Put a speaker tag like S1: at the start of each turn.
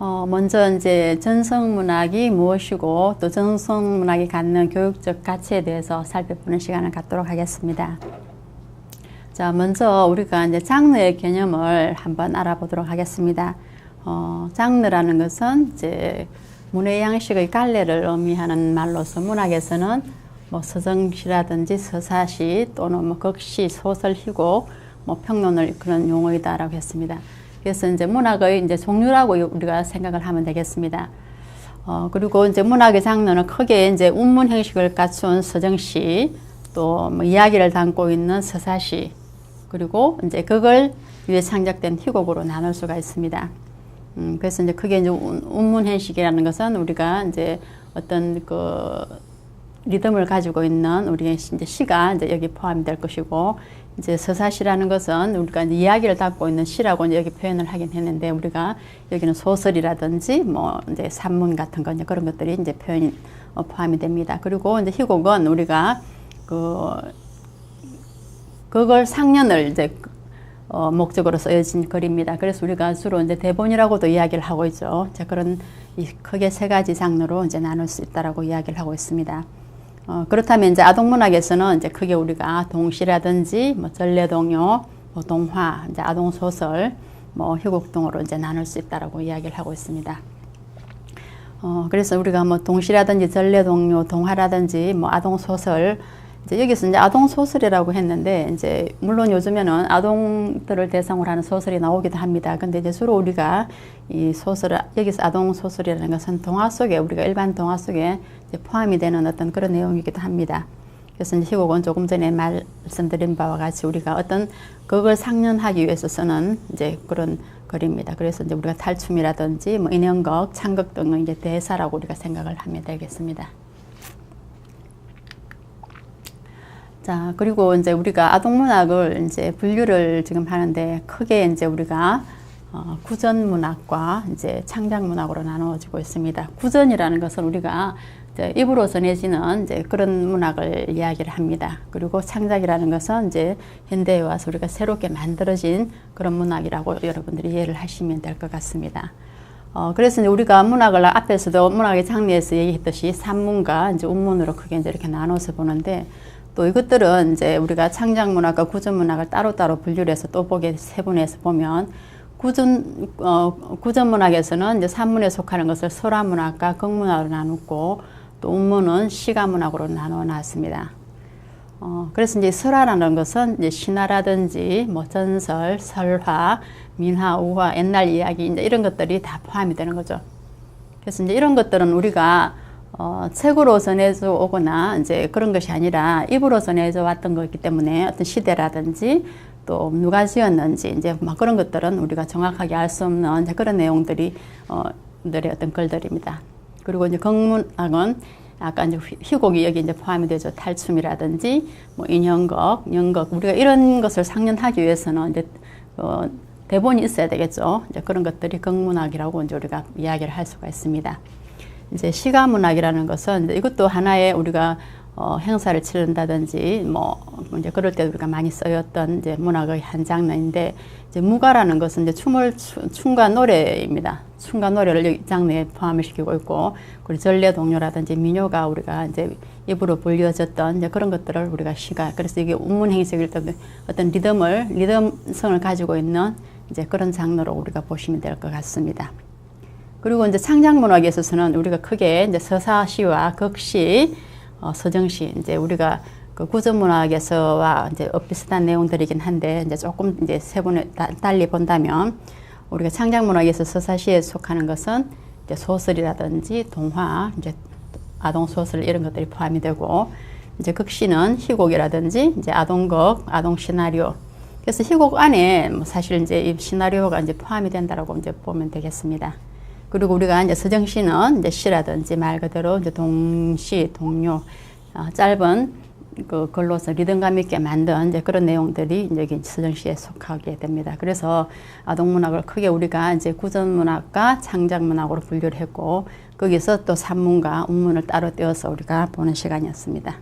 S1: 먼저 이제 전성문학이 무엇이고 또 전성문학이 갖는 교육적 가치에 대해서 살펴보는 시간을 갖도록 하겠습니다. 자, 먼저 우리가 이제 장르의 개념을 한번 알아보도록 하겠습니다. 장르라는 것은 이제 문의 양식의 갈래를 의미하는 말로서 문학에서는 뭐 서정시라든지 서사시 또는 뭐 극시, 소설, 희곡, 뭐 평론을 그런 용어이다라고 했습니다. 그래서 이제 문학의 이제 종류라고 우리가 생각을 하면 되겠습니다. 그리고 이제 문학의 장르는 크게 이제 운문 형식을 갖춘 서정시, 또 뭐 이야기를 담고 있는 서사시, 그리고 이제 그걸 위해 창작된 희곡으로 나눌 수가 있습니다. 그래서 이제 크게 이제 운문 형식이라는 것은 우리가 이제 어떤 그 리듬을 가지고 있는 우리의 이제 시가 이제 여기 포함이 될 것이고, 이제 서사시라는 것은 우리가 이제 이야기를 담고 있는 시라고 이제 여기 표현을 하긴 했는데, 우리가 여기는 소설이라든지 뭐 이제 산문 같은 거 이제 그런 것들이 이제 표현이 포함이 됩니다. 그리고 이제 희곡은 우리가 그걸 상연을 이제 목적으로 쓰여진 글입니다. 그래서 우리가 주로 이제 대본이라고도 이야기를 하고 있죠. 자, 그런 크게 세 가지 장르로 이제 나눌 수 있다라고 이야기를 하고 있습니다. 그렇다면 이제 아동문학에서는 이제 크게 우리가 동시라든지 뭐 전래동요, 뭐 동화, 이제 아동소설, 뭐 희곡 등으로 이제 나눌 수 있다라고 이야기를 하고 있습니다. 그래서 우리가 뭐 동시라든지 전래동요, 동화라든지 뭐 아동소설, 이제 여기서 이제 아동소설이라고 했는데, 이제 물론 요즘에는 아동들을 대상으로 하는 소설이 나오기도 합니다. 근데 이제 주로 우리가 이 소설, 여기서 아동소설이라는 것은 동화 속에, 우리가 일반 동화 속에 이제 포함이 되는 어떤 그런 내용이기도 합니다. 그래서 이제 희곡은 조금 전에 말씀드린 바와 같이 우리가 어떤 그걸 상연하기 위해서 쓰는 이제 그런 글입니다. 그래서 이제 우리가 탈춤이라든지 뭐 인형극, 창극 등의 이제 대사라고 우리가 생각을 하면 되겠습니다. 자, 그리고 이제 우리가 아동문학을 이제 분류를 지금 하는데, 크게 이제 우리가 구전문학과 이제 창작문학으로 나누어지고 있습니다. 구전이라는 것은 우리가 이제 입으로 전해지는 이제 그런 문학을 이야기를 합니다. 그리고 창작이라는 것은 이제 현대에 와서 우리가 새롭게 만들어진 그런 문학이라고 여러분들이 이해를 하시면 될 것 같습니다. 그래서 이제 우리가 문학을 앞에서도 문학의 장르에서 얘기했듯이 산문과 이제 운문으로 크게 이제 이렇게 나눠서 보는데, 또 이것들은 이제 우리가 창작문학과 구전문학을 따로따로 분류를 해서 또 보게 세분해서 보면, 구전문학에서는 이제 산문에 속하는 것을 설화문학과 극문학으로 나누고, 또 운문은 시가문학으로 나누어 놨습니다. 그래서 이제 설화라는 것은 이제 신화라든지 뭐 전설, 설화, 민화, 우화, 옛날 이야기 이제 이런 것들이 다 포함이 되는 거죠. 그래서 이제 이런 것들은 우리가 책으로 전해져 오거나 이제 그런 것이 아니라 입으로 전해져 왔던 거기 때문에 어떤 시대라든지 또 누가 지었는지 이제 막 그런 것들은 우리가 정확하게 알 수 없는 그런 내용들이 들의 어떤 글들입니다. 그리고 이제 극문학은 아까 이제 희곡이 여기 이제 포함이 되죠. 탈춤이라든지 뭐 인형극, 연극, 우리가 이런 것을 상연하기 위해서는 이제 대본이 있어야 되겠죠. 이제 그런 것들이 극문학이라고 이제 우리가 이야기를 할 수가 있습니다. 이제 시가문학이라는 것은 이제 이것도 하나의 우리가 행사를 치른다든지 뭐 이제 그럴 때 우리가 많이 쓰였던 이제 문학의 한 장르인데, 이제 무가라는 것은 이제 춤과 노래입니다. 춤과 노래를 여기 장르에 포함을 시키고 있고, 그리고 전래동요라든지 민요가 우리가 이제 입으로 불려졌던 이제 그런 것들을 우리가 시가, 그래서 이게 운문 행식일 때 어떤 리듬성을 가지고 있는 이제 그런 장르로 우리가 보시면 될 것 같습니다. 그리고 이제 창작문학에 있어서는 우리가 크게 이제 서사시와 극시, 서정시, 이제 우리가 그 구전문학에서와 이제 비슷한 내용들이긴 한데, 이제 조금 이제 세분에 달리 본다면, 우리가 창작문학에서 서사시에 속하는 것은 이제 소설이라든지 동화, 이제 아동소설 이런 것들이 포함이 되고, 이제 극시는 희곡이라든지 이제 아동극, 아동시나리오. 그래서 희곡 안에 뭐 사실 이제 이 시나리오가 이제 포함이 된다라고 이제 보면 되겠습니다. 그리고 우리가 이제 서정시는 이제 시라든지 말 그대로 이제 동시, 동요, 짧은 그 글로서 리듬감 있게 만든 이제 그런 내용들이 이제 여기 서정시에 속하게 됩니다. 그래서 아동문학을 크게 우리가 이제 구전문학과 창작문학으로 분류를 했고, 거기서 또 산문과 운문을 따로 떼어서 우리가 보는 시간이었습니다.